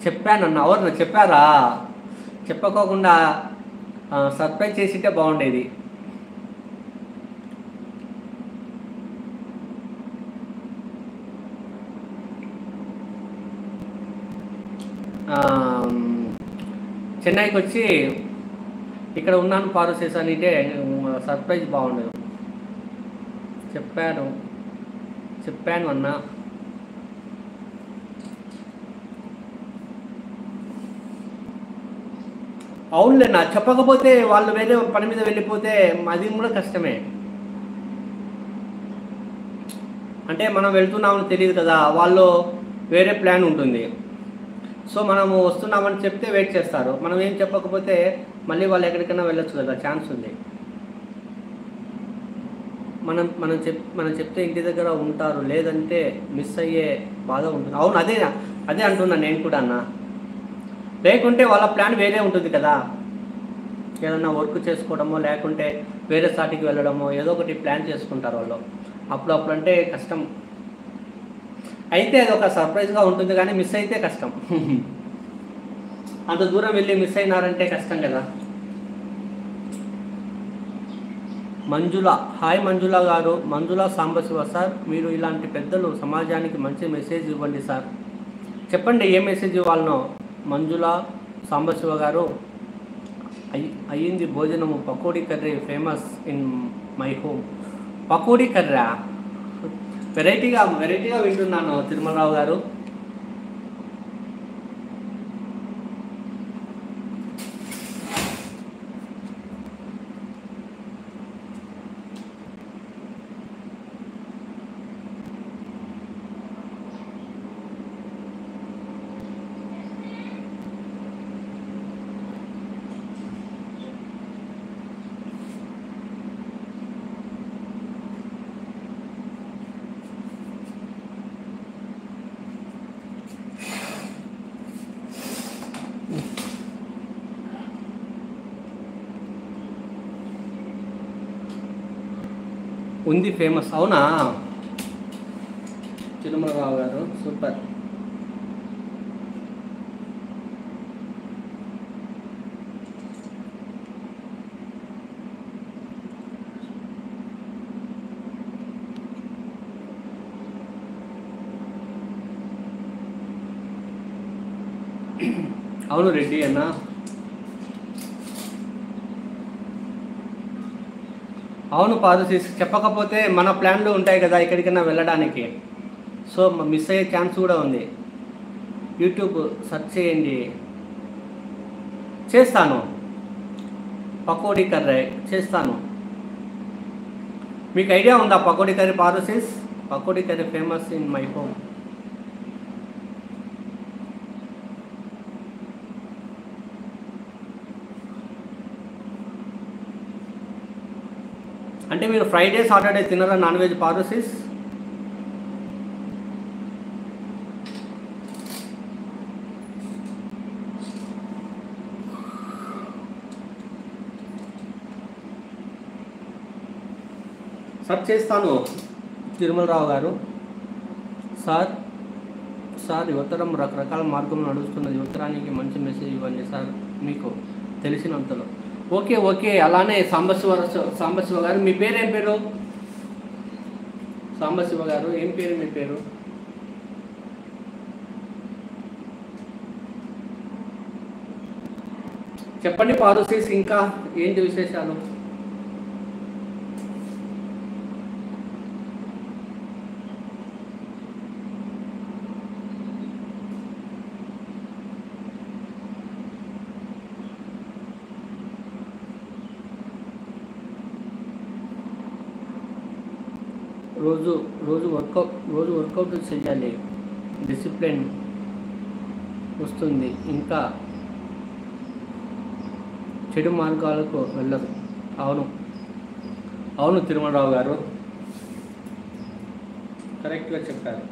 చెప్పానన్న ఎవరు చెప్పారా? చెప్పకోకుండా సర్ప్రైజ్ చేసింటే బాగుండేది. చెన్నైకి వచ్చి ఇక్కడ ఉన్నాను పారోసిస్ అంటే సర్ప్రైజ్ బాగుండదు. చెప్పాను అన్న. అవునులే నా, చెప్పకపోతే వాళ్ళు వేరే పని మీద వెళ్ళిపోతే అది కూడా కష్టమే. అంటే మనం వెళ్తున్నామని తెలియదు కదా, వాళ్ళు వేరే ప్లాన్ ఉంటుంది. సో మనము వస్తున్నామని చెప్తే వెయిట్ చేస్తారు. మనం ఏం చెప్పకపోతే మళ్ళీ వాళ్ళు ఎక్కడికైనా వెళ్ళొచ్చు కదా, ఛాన్స్ ఉంది. మనం చెప్తే ఇంటి దగ్గర ఉంటారు, లేదంటే మిస్ అయ్యే బాధ ఉంటుంది. అవును, అదే అంటున్నాను నేను కూడా అన్న. లేకుంటే వాళ్ళ ప్లాన్ వేరే ఉంటుంది కదా, ఏదన్నా వర్క్ చేసుకోవడమో లేకుంటే వేరే సాటికి వెళ్ళడమో ఏదో ఒకటి ప్లాన్ చేసుకుంటారు వాళ్ళు. అప్పుడు అంటే కష్టం. అయితే అది ఒక సర్ప్రైజ్గా ఉంటుంది, కానీ మిస్ అయితే కష్టం. అంత దూరం వెళ్ళి మిస్ అయినారంటే కష్టం కదా. మంజుల, హాయ్ మంజుల గారు. మంజుల సాంబశివ సార్, మీరు ఇలాంటి పెద్దలు సమాజానికి మంచి మెసేజ్ ఇవ్వండి సార్. చెప్పండి ఏ మెసేజ్ ఇవ్వాలనో. మంజుల సాంబశివ గారు, అయ్యింది భోజనము. Pakodi curry famous in my home. Pakodi కర్రా, వెరైటీగా వింటున్నాను తిరుమలరావు గారు. ఉంది ఫేమస్. అవునా తిరుమలరావు గారు, సూపర్. అవును రెడ్డి అన్న. అవును పాదశీస్, చెప్పకపోతే మన ప్లాన్లు ఉంటాయి కదా ఎక్కడికైనా వెళ్ళడానికి. సో మిస్ అయ్యే ఛాన్స్ కూడా ఉంది. యూట్యూబ్ సెర్చ్ చేయండి. చేస్తాను, పకోడీ కర్రీ చేస్తాను. మీకు ఐడియా ఉందా పకోడీ కర్రీ పాదశీస్? Pakodi curry famous in my home. అంటే మీరు ఫ్రైడే సాటర్డే తినరా నాన్ వెజ్ పాదశీస్? సర్చ్ చేస్తాను తిరుమలరావు గారు. సార్ యువతరం రకరకాల మార్గంలో నడుస్తున్నది. యువతరానికి మంచి మెసేజ్ ఇవ్వండి సార్ మీకు తెలిసినంతలో. ఓకే, అలానే సాంబశివ గారు, మీ పేరు ఏం పేరు? సాంబశివ గారు, ఏం పేరు మీ పేరు? చెప్పండి పాదశీస్, ఇంకా ఏంటి విశేషాలు? రోజు వర్కౌట్ చేయాలి, డిసిప్లిన్ వస్తుంది, ఇంకా చెడు మార్గాలకు వెళ్ళదు. అవును తిరుమలరావు గారు, కరెక్ట్గా చెప్పారు.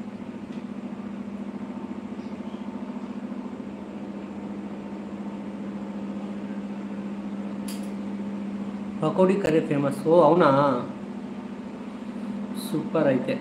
Pakodi curry famous. ఓ అవునా, సూపర్. అయితే